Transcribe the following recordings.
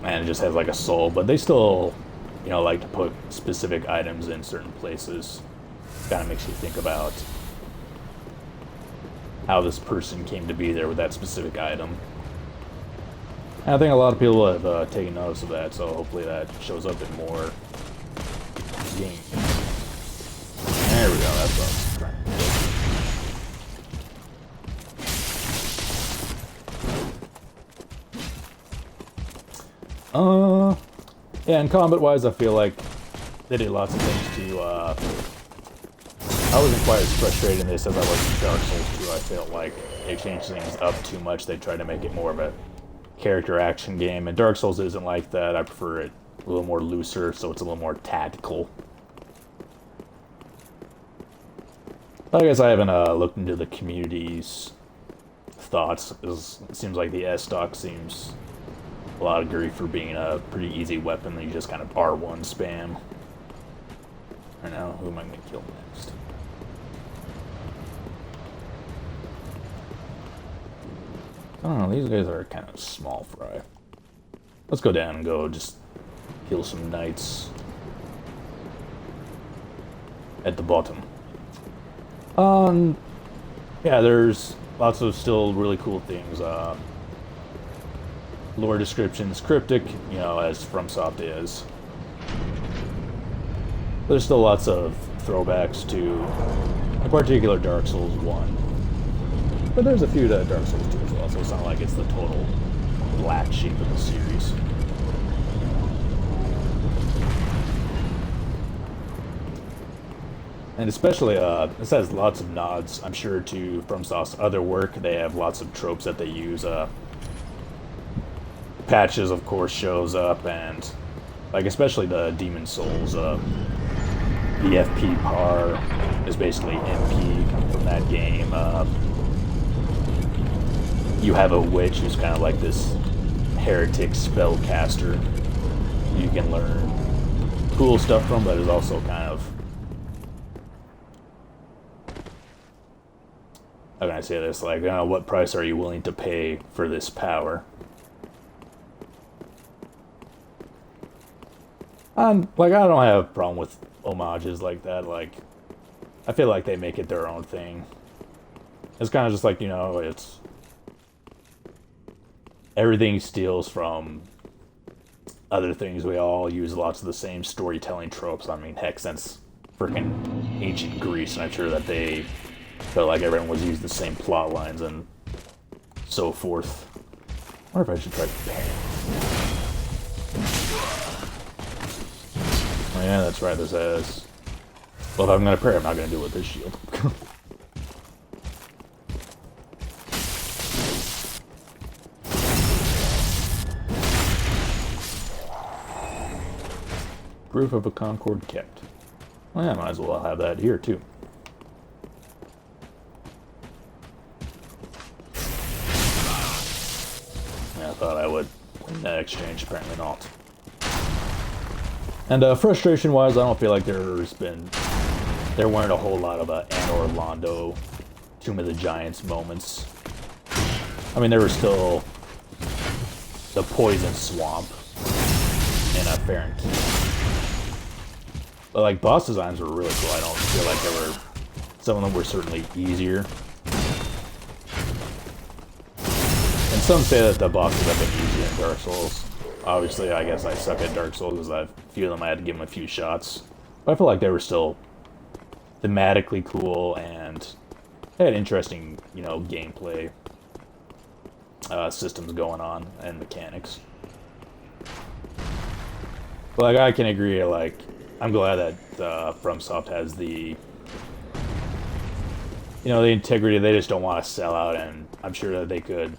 and it just has like a soul, but they still, like to put specific items in certain places. Kind of makes you think about how this person came to be there with that specific item. And I think a lot of people have taken notice of that, so hopefully that shows up in more games. There we go, that's what I was trying to do. Yeah, and combat-wise, I feel like they did lots of things to, I wasn't quite as frustrated in this as I was in Dark Souls 2. I felt like they changed things up too much. They tried to make it more of a character action game, and Dark Souls isn't like that. I prefer it a little more looser, so it's a little more tactical. I guess I haven't looked into the community's thoughts. It seems like the S-Stock seems a lot of grief for being a pretty easy weapon that you just kind of R1 spam. I know, who am I going to kill next? I don't know, these guys are kind of small fry. Let's go down and go just kill some knights at the bottom. Yeah, there's lots of still really cool things. Lore descriptions, cryptic, as FromSoft is. There's still lots of throwbacks to, in particular, Dark Souls 1. But there's a few to Dark Souls 2 as well, so it's not like it's the total black sheep of the series. And especially, this has lots of nods, I'm sure, to FromSoft's other work. They have lots of tropes that they use. Patches, of course, shows up, and, like, especially the Demon Souls, the FP par is basically MP from that game. You have a witch who's kind of like this heretic spellcaster you can learn cool stuff from, but is also kind of, how can I say this, like, what price are you willing to pay for this power? Like, I don't have a problem with homages like that. Like, I feel like they make it their own thing. It's kind of just like, it's... everything steals from other things. We all use lots of the same storytelling tropes. I mean, heck, since freaking ancient Greece, and I'm sure that they felt like everyone was using the same plot lines and so forth. I wonder if I should try parry. Oh yeah, that's right, this has... well, if I'm gonna parry, I'm not gonna do it with this shield. Proof of a Concord kept. Well, yeah, might as well have that here, too. Yeah, I thought I would win that exchange, apparently not. And frustration-wise, I don't feel like there weren't a whole lot of Anor Londo, Tomb of the Giants moments. I mean, there was still the Poison Swamp in Farron Keep. But, like, boss designs were really cool. I don't feel like there were... some of them were certainly easier. And some say that the bosses have been easier in Dark Souls. Obviously, I guess I suck at Dark Souls because a few of them I had to give them a few shots. But I feel like they were still thematically cool and they had interesting, gameplay systems going on and mechanics. But, like, I can agree, like, I'm glad that FromSoft has the, the integrity. They just don't want to sell out, and I'm sure that they could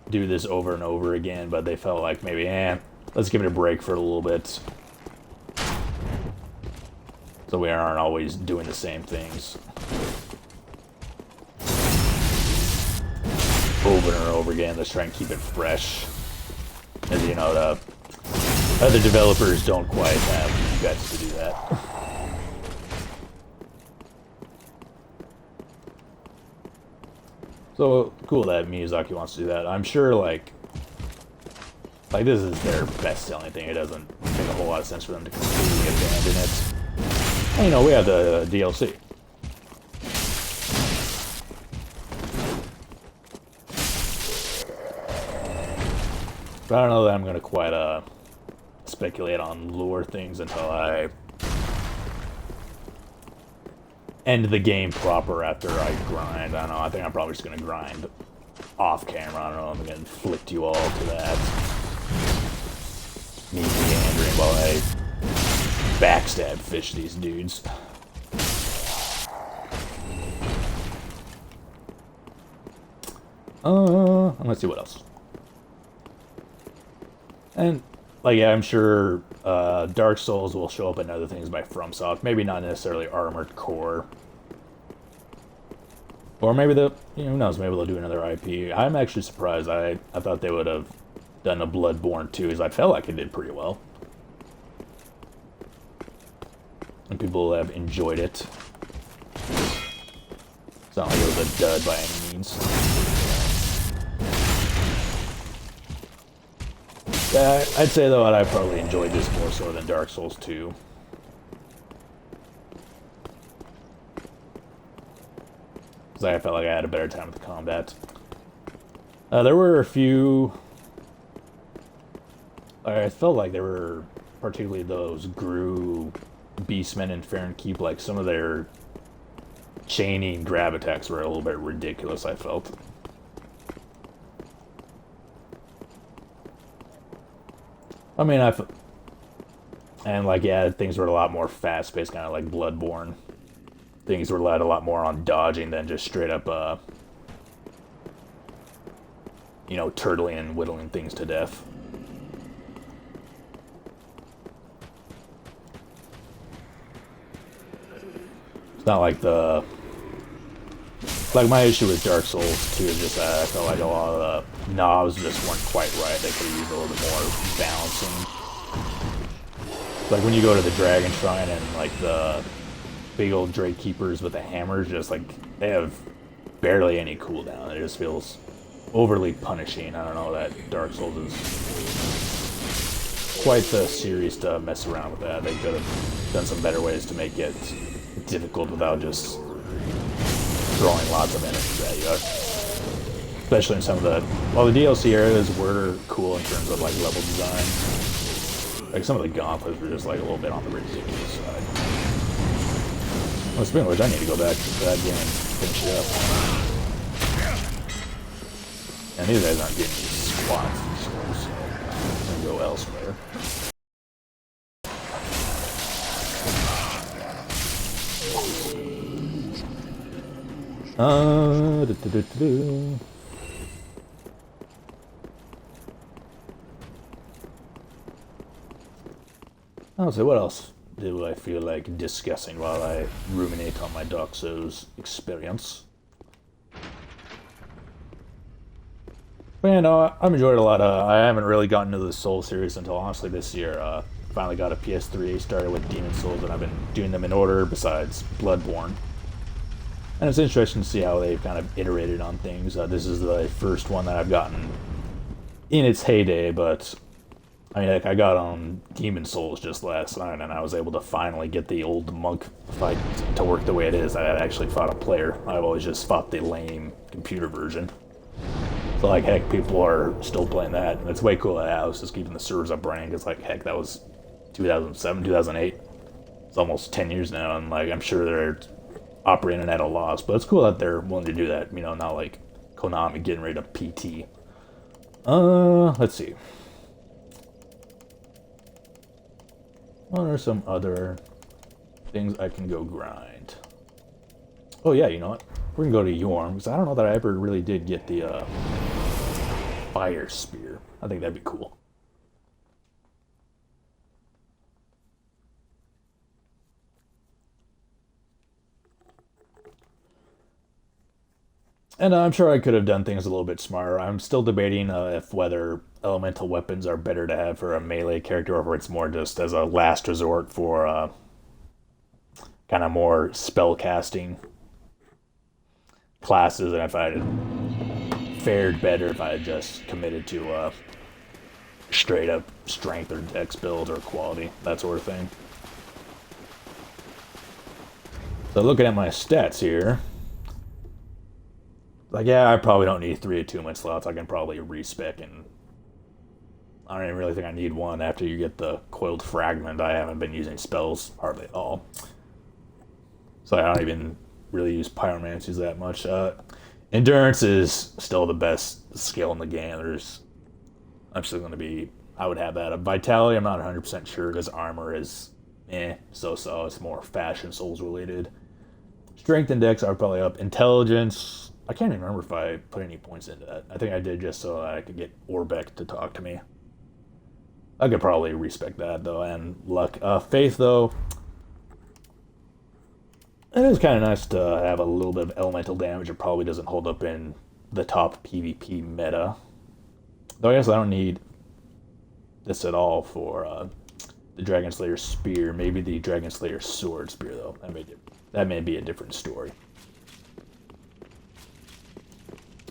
do this over and over again, but they felt like maybe, let's give it a break for a little bit. So we aren't always doing the same things over and over again. Let's try and keep it fresh. As the other developers don't quite have the guts to do that. So cool that Miyazaki wants to do that. I'm sure, like, Like, this is their best-selling thing. It doesn't make a whole lot of sense for them to completely abandon it. And, you know, we have the DLC. But I don't know that I'm going to quite speculate on lore things until I end the game proper after I grind. I don't know, I think I'm probably just going to grind off camera. I don't know, I'm going to inflict you all to that. Me meandering while I backstab fish these dudes. Let's see what else. And, like, yeah, I'm sure Dark Souls will show up in other things by FromSoft. Maybe not necessarily Armored Core. Or maybe who knows, maybe they'll do another IP. I'm actually surprised. I thought they would have done a Bloodborne 2, as I felt like it did pretty well. And people have enjoyed it. It's not like it was a dud by any means. Yeah, I'd say, though, that I probably enjoyed this more so than Dark Souls 2. Because I felt like I had a better time with the combat. There were a few... I felt like there were, particularly those Gru, Beastmen, and Keep, like, some of their chaining grab attacks were a little bit ridiculous, I felt. I mean, and, like, yeah, things were a lot more fast-paced, kind of like Bloodborne. Things were led a lot more on dodging than just straight up, you know, turtling and whittling things to death. It's not like like, my issue with Dark Souls 2 is just that I felt like a lot of the knobs just weren't quite right. They could have used a little bit more balancing. Like, when you go to the Dragon Shrine and, like, the big old Drake Keepers with the hammers, just, like, they have barely any cooldown. It just feels overly punishing. I don't know, that Dark Souls is quite the series to mess around with that. They could have done some better ways to make it difficult without just throwing lots of enemies at you. Especially in some of the... Well, the DLC areas were cool in terms of, like, level design. Like, some of the gauntlets were just, like, a little bit on the ridiculous side. Well, speaking of which, I need to go back to that game and finish it up. And these guys aren't getting me squats and stuff, so I'm gonna go elsewhere. Oh, so what else do I feel like discussing while I ruminate on my Dark Souls experience? But yeah, no, I've enjoyed a lot. I haven't really gotten into the Soul series until, honestly, this year. Finally got a PS3, started with Demon Souls, and I've been doing them in order besides Bloodborne. And it's interesting to see how they've kind of iterated on things. This is the first one that I've gotten in its heyday, but I mean, like, I got on Demon Souls just last night, and I was able to finally get the old monk fight to work the way it is. I had actually fought a player. I've always just fought the lame computer version. So, like, heck, people are still playing that, and it's way cool that I was just keeping the servers up running, because, like, heck, that was 2007, 2008. It's almost 10 years now, and, like, I'm sure they're operating at a loss, but it's cool that they're willing to do that, you know, not like Konami getting rid of PT. Let's see. What are some other things I can go grind? Oh yeah, you know what? We're gonna go to Yorm, because I don't know that I ever really did get the fire spear. I think that'd be cool. And I'm sure I could have done things a little bit smarter. I'm still debating if whether elemental weapons are better to have for a melee character, or if it's more just as a last resort for kind of more spell casting classes, and if I had fared better if I had just committed to straight up strength or dex build or quality, that sort of thing. So looking at my stats here, like, yeah, I probably don't need 3 attunement slots. I can probably respec, and I don't even really think I need one after you get the coiled fragment. I haven't been using spells hardly at all. So I don't even really use pyromancies that much. Endurance is still the best skill in the game. I'm still going to be, I would have that. Vitality, I'm not 100% sure because armor is so-so. It's more fashion souls related. Strength and dex are probably up. Intelligence, I can't even remember if I put any points into that. I think I did just so that I could get Orbeck to talk to me. I could probably respect that, though. And luck. Faith, though, it is kind of nice to have a little bit of elemental damage. It probably doesn't hold up in the top PvP meta. Though I guess I don't need this at all for the Dragon Slayer Spear. Maybe the Dragon Slayer Sword Spear, though. That may be a different story.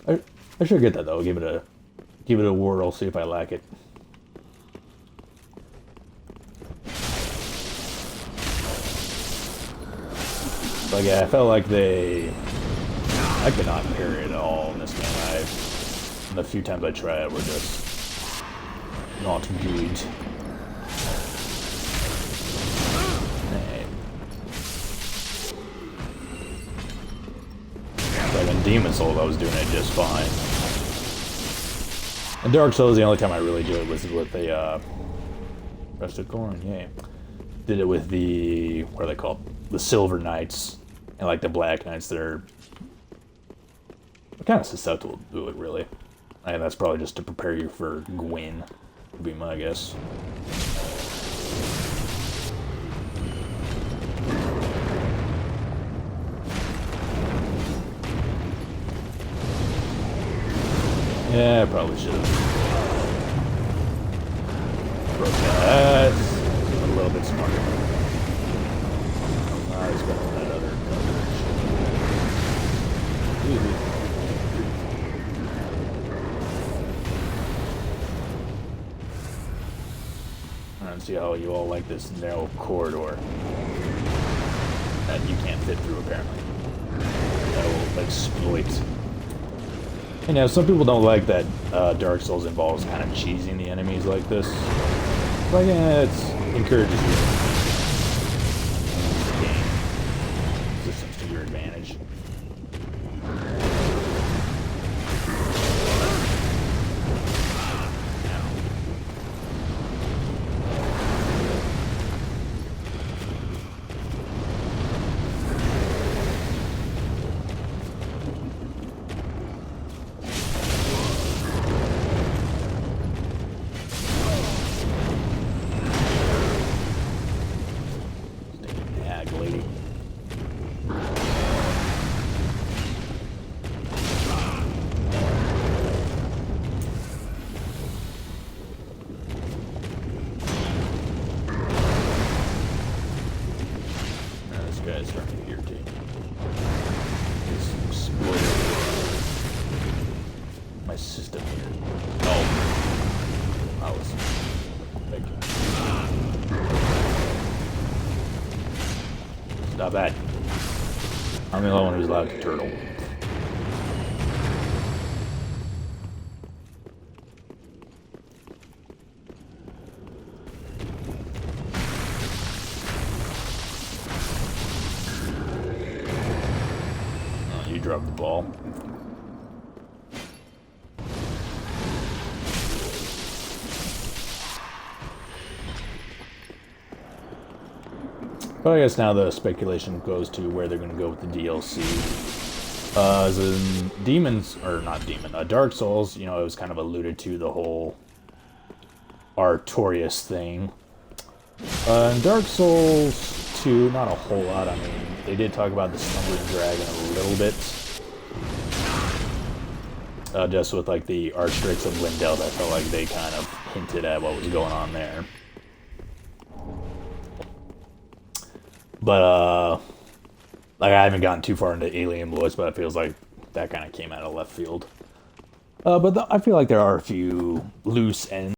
I should get that, though. Give it a whirl, see if I like it. But yeah, I felt like I could not parry it at all in this game. The few times I tried it were just not good. Like in Demon Souls, I was doing it just fine. In Dark Souls, the only time I really did it was with the Rusted Corn, yeah. Did it with the, what are they called? The Silver Knights and like the Black Knights. They're kind of susceptible to it, really. And that's probably just to prepare you for Gwyn, would be my guess. Yeah, I probably should have broke that. A little bit smarter. I was going that other direction. I don't see how you all like this narrow corridor that you can't fit through, apparently. That will exploit. You know, some people don't like that Dark Souls involves kind of cheesing the enemies like this. But yeah, it encourages you to gain systems to your advantage. Guy's starting to irritate me. He's exploiting my system here. Oh. I was... Thank you. Stop that. I'm the only one who's allowed to turtle. Drop the ball. But I guess now the speculation goes to where they're going to go with the DLC. As in Dark Souls, you know, it was kind of alluded to the whole Artorias thing. In Dark Souls 2, not a whole lot. I mean, they did talk about the Slumbering Dragon a little bit. Just with, like, the Archdrakes of Lindell, I felt like they kind of hinted at what was going on there. But, like, I haven't gotten too far into Alien Lords, but it feels like that kind of came out of left field. But I feel like there are a few loose ends